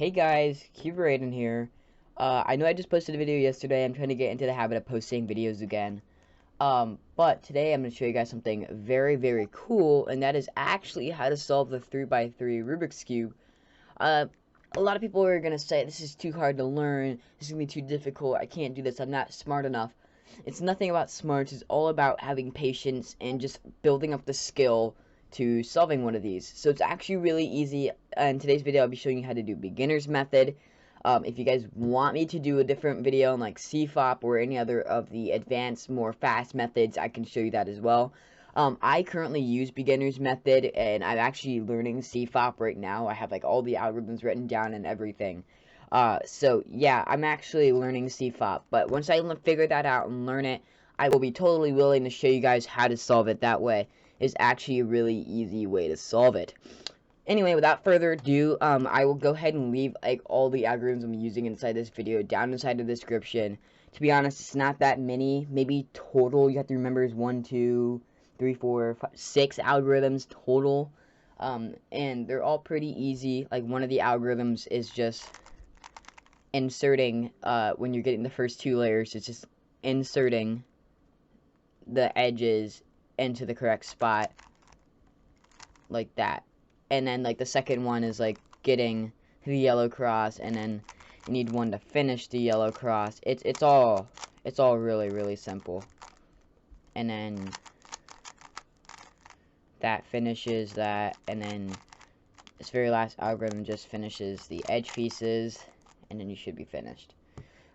Hey guys, Raiden here. I know I just posted a video yesterday. I'm trying to get into the habit of posting videos again. But today I'm going to show you guys something very, very cool, and that is actually how to solve the 3x3 Rubik's Cube. A lot of people are going to say, this is too hard to learn, this is going to be too difficult, I can't do this, I'm not smart enough. It's nothing about smarts, it's all about having patience and just building up the skill to solving one of these. So it's actually really easy. In today's video I'll be showing you how to do beginner's method. If you guys want me to do a different video on like CFOP or any other of the advanced, more fast methods, I can show you that as well. I currently use beginner's method, and I'm actually learning CFOP right now. I have like all the algorithms written down and everything. So yeah, I'm actually learning CFOP, but once I figure that out and learn it, I will be totally willing to show you guys how to solve it. That way is actually a really easy way to solve it. Anyway, without further ado, I will go ahead and leave like all the algorithms I'm using inside this video down inside the description. To be honest, it's not that many. Maybe total you have to remember is 1, 2, 3, 4, 5, 6 algorithms total. And they're all pretty easy. Like one of the algorithms is just inserting, when you're getting the first 2 layers, it's just inserting the edges into the correct spot like that. And then like the second one is like getting the yellow cross, and then you need one to finish the yellow cross. It's all really simple. And then that finishes that, and then this very last algorithm just finishes the edge pieces, and then you should be finished.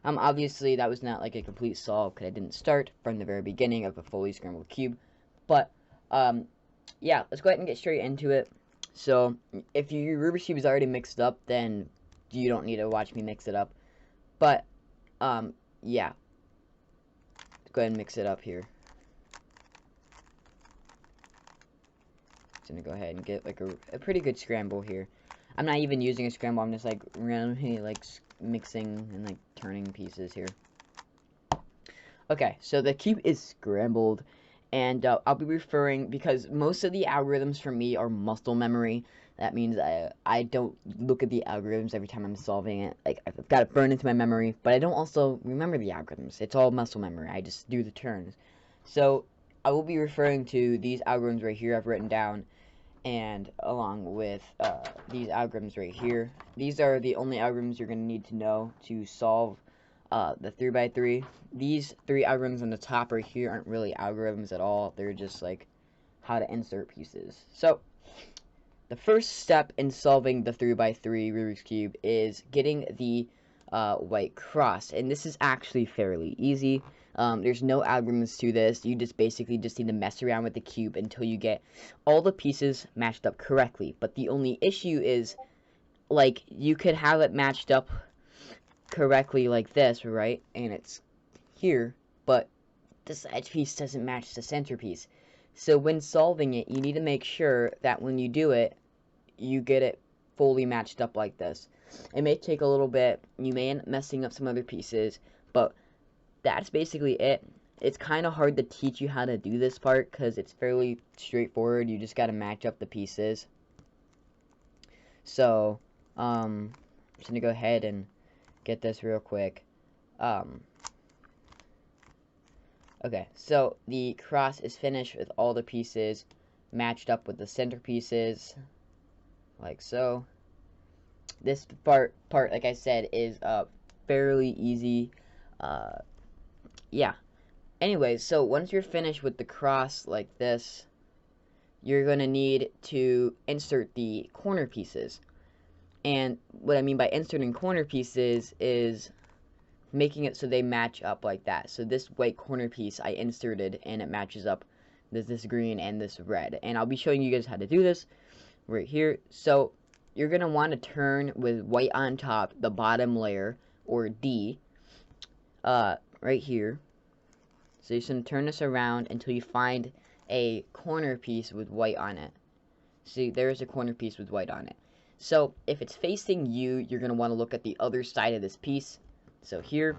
Obviously that was not like a complete solve because I didn't start from the very beginning of a fully scrambled cube, but yeah, let's go ahead and get straight into it. So if your Rubik's Cube is already mixed up, then you don't need to watch me mix it up. But yeah, let's go ahead and mix it up here. Just gonna go ahead and get like a pretty good scramble here. I'm not even using a scramble, I'm just like randomly like mixing and like turning pieces here. Okay, so the cube is scrambled, and I'll be referring, because most of the algorithms for me are muscle memory. That means I don't look at the algorithms every time I'm solving it. Like, I've got it burned into my memory, but I don't also remember the algorithms. It's all muscle memory. I just do the turns. So I will be referring to these algorithms right here I've written down, and along with these algorithms right here. These are the only algorithms you're going to need to know to solve the 3x3. These 3 algorithms on the top right here aren't really algorithms at all. They're just like how to insert pieces. So the first step in solving the 3x3 Rubik's Cube is getting the white cross, and this is actually fairly easy. There's no algorithms to this. You just basically just need to mess around with the cube until you get all the pieces matched up correctly. But the only issue is, like, you could have it matched up correctly like this, right? And it's here, but this edge piece doesn't match the centerpiece. So when solving it, you need to make sure that when you do it, you get it fully matched up like this. It may take a little bit, you may end up messing up some other pieces, but that's basically it. It's kind of hard to teach you how to do this part because it's fairly straightforward. You just got to match up the pieces. So I'm just gonna go ahead and get this real quick. Okay, so the cross is finished with all the pieces matched up with the center pieces, like so. This part, like I said, is fairly easy. Yeah. Anyway, so once you're finished with the cross like this, you're gonna need to insert the corner pieces. And what I mean by inserting corner pieces is making it so they match up like that. So this white corner piece I inserted, and it matches up this green and this red. And I'll be showing you guys how to do this right here. So you're going to want to turn with white on top the bottom layer, or D, right here. So you're just going to turn this around until you find a corner piece with white on it. See, there's a corner piece with white on it. So if it's facing you, you're going to want to look at the other side of this piece. So here,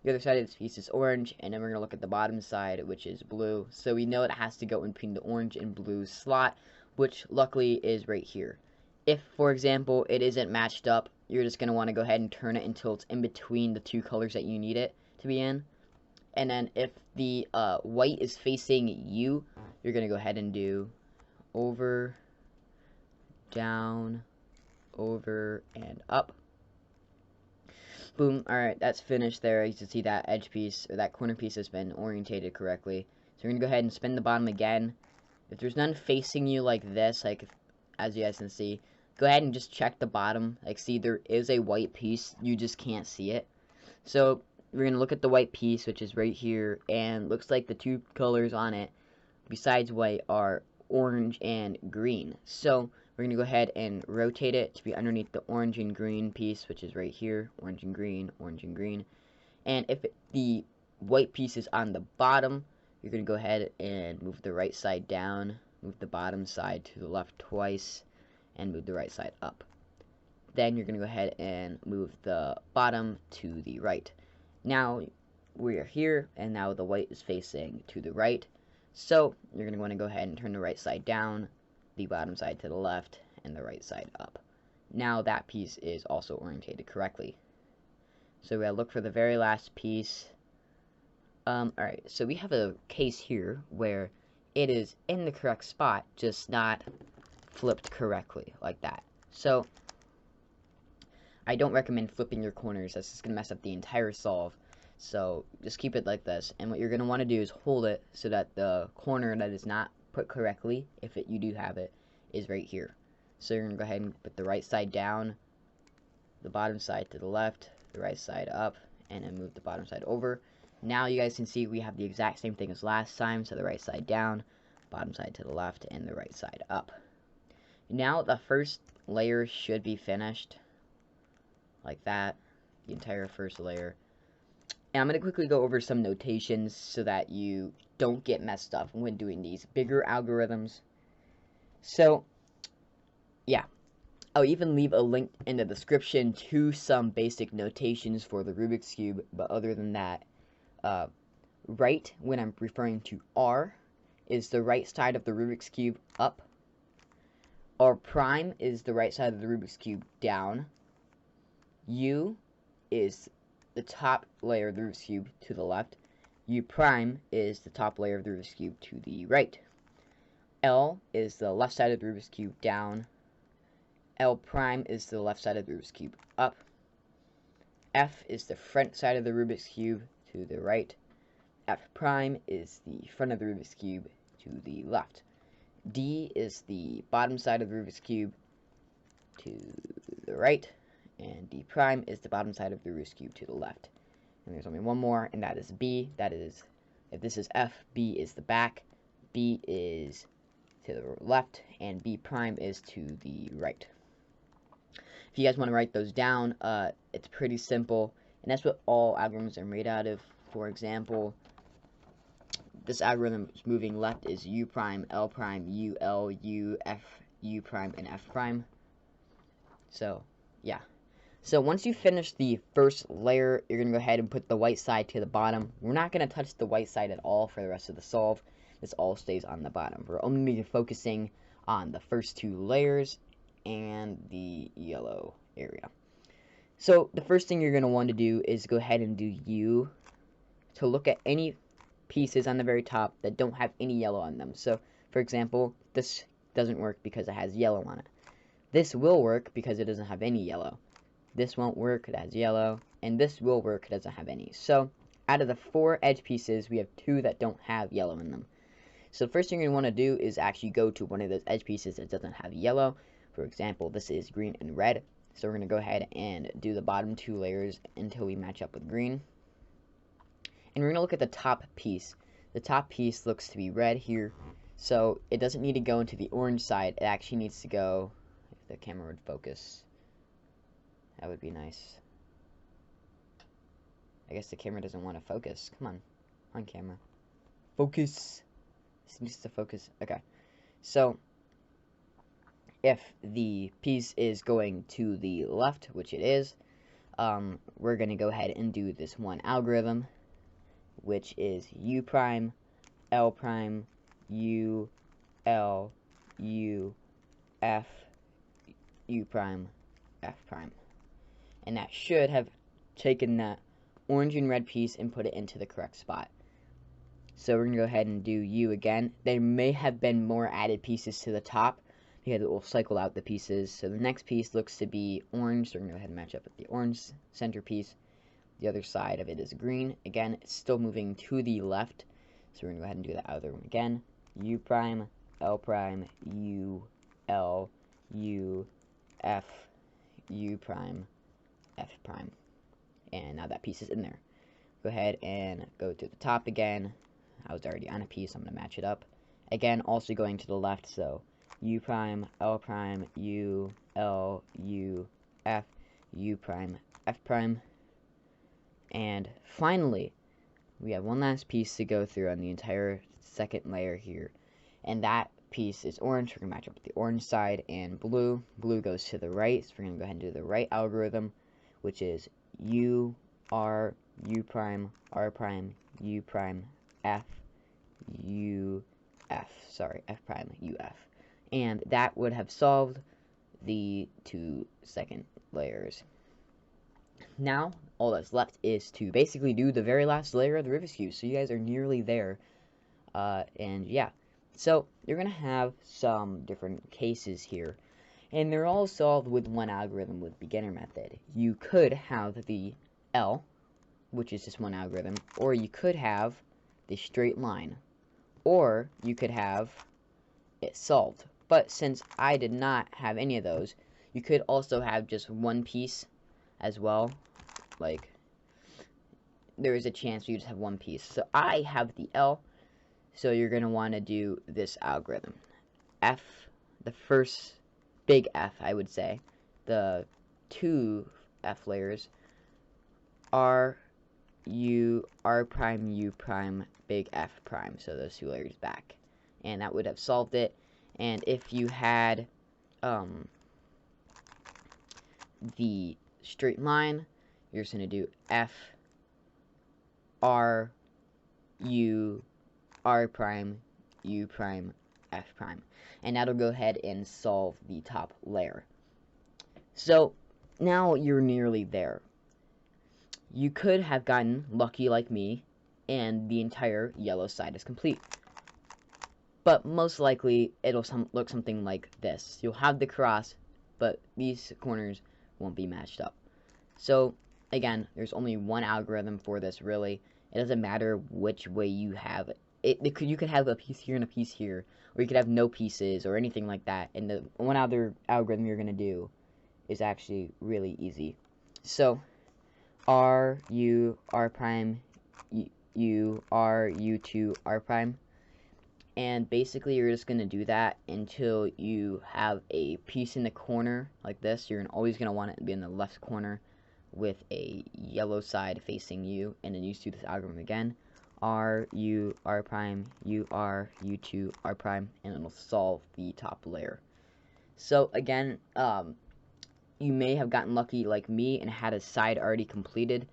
the other side of this piece is orange, and then we're going to look at the bottom side, which is blue. So we know it has to go in between the orange and blue slot, which luckily is right here. If, for example, it isn't matched up, you're just going to want to go ahead and turn it until it's in between the two colors that you need it to be in. And then if the white is facing you, you're going to go ahead and do over, down, over, and up. Boom. Alright, that's finished there. You can see that edge piece, or that corner piece, has been orientated correctly. So we're going to go ahead and spin the bottom again. If there's none facing you like this, like as you guys can see, go ahead and just check the bottom. Like, see, there is a white piece. You just can't see it. So we're going to look at the white piece, which is right here, and looks like the two colors on it, besides white, are orange and green. So we're going to go ahead and rotate it to be underneath the orange and green piece, which is right here. Orange and green, orange and green. And if the white piece is on the bottom, you're going to go ahead and move the right side down, move the bottom side to the left twice, and move the right side up. Then you're going to go ahead and move the bottom to the right. Now we are here, and now the white is facing to the right. So you're going to want to go ahead and turn the right side down, the bottom side to the left, and the right side up. Now that piece is also orientated correctly. So we gotta look for the very last piece. Alright, so we have a case here where it is in the correct spot, just not flipped correctly, like that. So I don't recommend flipping your corners. That's just gonna mess up the entire solve. So just keep it like this, and what you're gonna want to do is hold it so that the corner that is not put correctly, if you do have it, is right here. So you're gonna go ahead and put the right side down, the bottom side to the left, the right side up, and then move the bottom side over. Now you guys can see we have the exact same thing as last time. So the right side down, bottom side to the left, and the right side up. Now the first layer should be finished, like that, the entire first layer. And I'm going to quickly go over some notations so that you don't get messed up when doing these bigger algorithms. So, yeah. I'll even leave a link in the description to some basic notations for the Rubik's Cube, but other than that, right, when I'm referring to R, is the right side of the Rubik's Cube up. R prime is the right side of the Rubik's Cube down. U is the top layer of the Rubik's Cube to the left. U prime is the top layer of the Rubik's Cube to the right. L is the left side of the Rubik's Cube down. L prime is the left side of the Rubik's Cube up. F is the front side of the Rubik's Cube to the right. F prime is the front of the Rubik's Cube to the left. D is the bottom side of the Rubik's Cube to the right. And D prime is the bottom side of the Rubik's Cube to the left. And there's only one more, and that is B. That is, if this is F, B is the back, B is to the left, and B prime is to the right. If you guys want to write those down, it's pretty simple, and that's what all algorithms are made out of. For example, this algorithm moving left is U prime, L prime, U, L, U, F, U prime, and F prime. So, yeah. So once you finish the first layer, you're going to go ahead and put the white side to the bottom. We're not going to touch the white side at all for the rest of the solve. This all stays on the bottom. We're only focusing on the first two layers and the yellow area. So the first thing you're going to want to do is go ahead and do U to look at any pieces on the very top that don't have any yellow on them. So for example, this doesn't work because it has yellow on it. This will work because it doesn't have any yellow. This won't work, it has yellow, and this will work, it doesn't have any. So out of the 4 edge pieces, we have 2 that don't have yellow in them. So the first thing you're going to want to do is actually go to one of those edge pieces that doesn't have yellow. For example, this is green and red. So we're going to go ahead and do the bottom 2 layers until we match up with green. And we're going to look at the top piece. The top piece looks to be red here. So it doesn't need to go into the orange side. It actually needs to go, if the camera would focus, that would be nice. I guess the camera doesn't want to focus. Come on camera. Focus. This needs to focus. Okay. So if the piece is going to the left, which it is, we're going to go ahead and do this one algorithm, which is U prime, L prime, U, L, U, F, U prime, F prime. and that should have taken that orange and red piece and put it into the correct spot. So we're going to go ahead and do U again. There may have been more added pieces to the top because it will cycle out the pieces. So the next piece looks to be orange, so we're going to go ahead and match up with the orange center piece. The other side of it is green. Again, it's still moving to the left, so we're going to go ahead and do the other one again. U prime, L prime, U, L, U, F, U prime, F prime. And now that piece is in there. Go ahead and go to the top again. I was already on a piece, I'm going to match it up. Again, also going to the left, so U prime, L prime, U, L, U, F, U prime, F prime. And finally, we have one last piece to go through on the entire second layer here. And that piece is orange. We're going to match up with the orange side, and blue. Blue goes to the right, so we're going to go ahead and do the right algorithm, which is U, R, U prime, R prime, U prime, F, U, F. Sorry, F prime, U, F. And that would have solved the 2 second layers. Now, all that's left is to basically do the very last layer of the Rubiks Cube. So you guys are nearly there. And yeah. So you're going to have some different cases here. And they're all solved with one algorithm with beginner method. You could have the L, which is just one algorithm. Or you could have the straight line. Or you could have it solved. But since I did not have any of those, you could also have just one piece as well. Like, there is a chance you just have one piece. So I have the L, so you're going to want to do this algorithm. F, the first big F, I would say, the 2 F layers, R, U, R prime, U prime, big F prime, so those 2 layers back. And that would have solved it. And if you had the straight line, you're just going to do F, R, U, R prime, U prime, F prime. And that'll go ahead and solve the top layer. So now you're nearly there. You could have gotten lucky like me, and the entire yellow side is complete. But most likely, it'll look something like this. You'll have the cross, but these corners won't be matched up. So, again, there's only one algorithm for this, really. It doesn't matter which way you have it. You could have a piece here and a piece here, or you could have no pieces, or anything like that. And the one other algorithm you're going to do is actually really easy. So, R, U, R prime, U, R, U2, R prime. And basically, you're just going to do that until you have a piece in the corner like this. You're always going to want it to be in the left corner with a yellow side facing you. And then you just do this algorithm again. R, U, R prime, U, R, U2, R prime. And it'll solve the top layer. So again, you may have gotten lucky like me and had a side already completed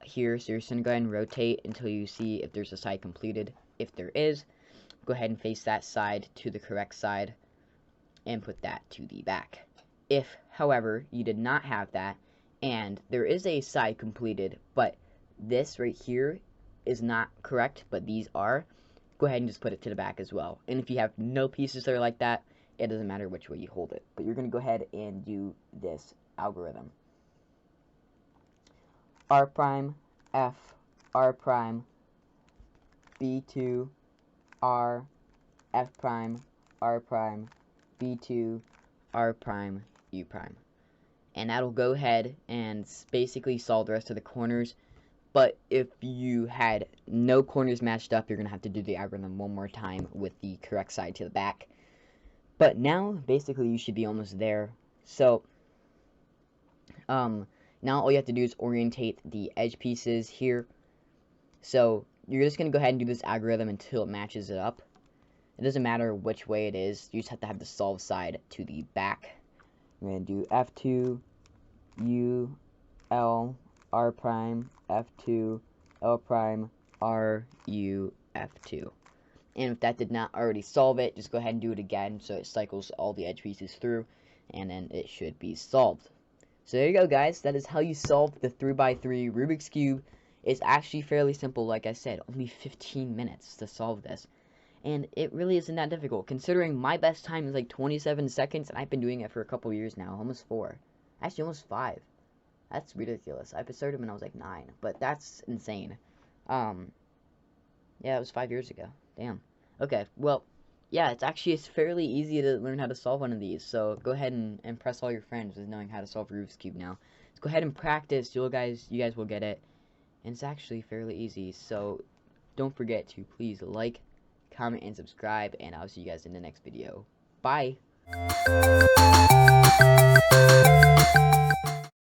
here. So you're just going to go ahead and rotate until you see if there's a side completed. If there is, go ahead and face that side to the correct side and put that to the back. If, however, you did not have that and there is a side completed, but this right here is not correct, but these are, go ahead and just put it to the back as well. And if you have no pieces that are like that, it doesn't matter which way you hold it. But you're going to go ahead and do this algorithm. R prime, F, R prime, B2, R, F prime, R prime, B2, R prime, U prime. And that'll go ahead and basically solve the rest of the corners. But if you had no corners matched up, you're going to have to do the algorithm one more time with the correct side to the back. But now, basically, you should be almost there. So, now all you have to do is orientate the edge pieces here. So, you're just going to go ahead and do this algorithm until it matches it up. It doesn't matter which way it is. You just have to have the solve side to the back. We're going to do F2, U, L, R prime, F2, L prime, R, U, F2. And if that did not already solve it, just go ahead and do it again so it cycles all the edge pieces through, and then it should be solved. So there you go, guys. That is how you solve the 3x3 Rubik's Cube. It's actually fairly simple, like I said, only 15 minutes to solve this. And it really isn't that difficult, considering my best time is like 27 seconds, and I've been doing it for a couple years now, almost 4. Actually, almost 5. That's ridiculous. I started when I was like 9, but that's insane. Um, yeah, it was 5 years ago. Damn. Okay, well, yeah, it's fairly easy to learn how to solve one of these. So go ahead and impress all your friends with knowing how to solve Rubik's Cube now. Just go ahead and practice. You guys will get it. And it's actually fairly easy. So don't forget to please like, comment, and subscribe. And I'll see you guys in the next video. Bye.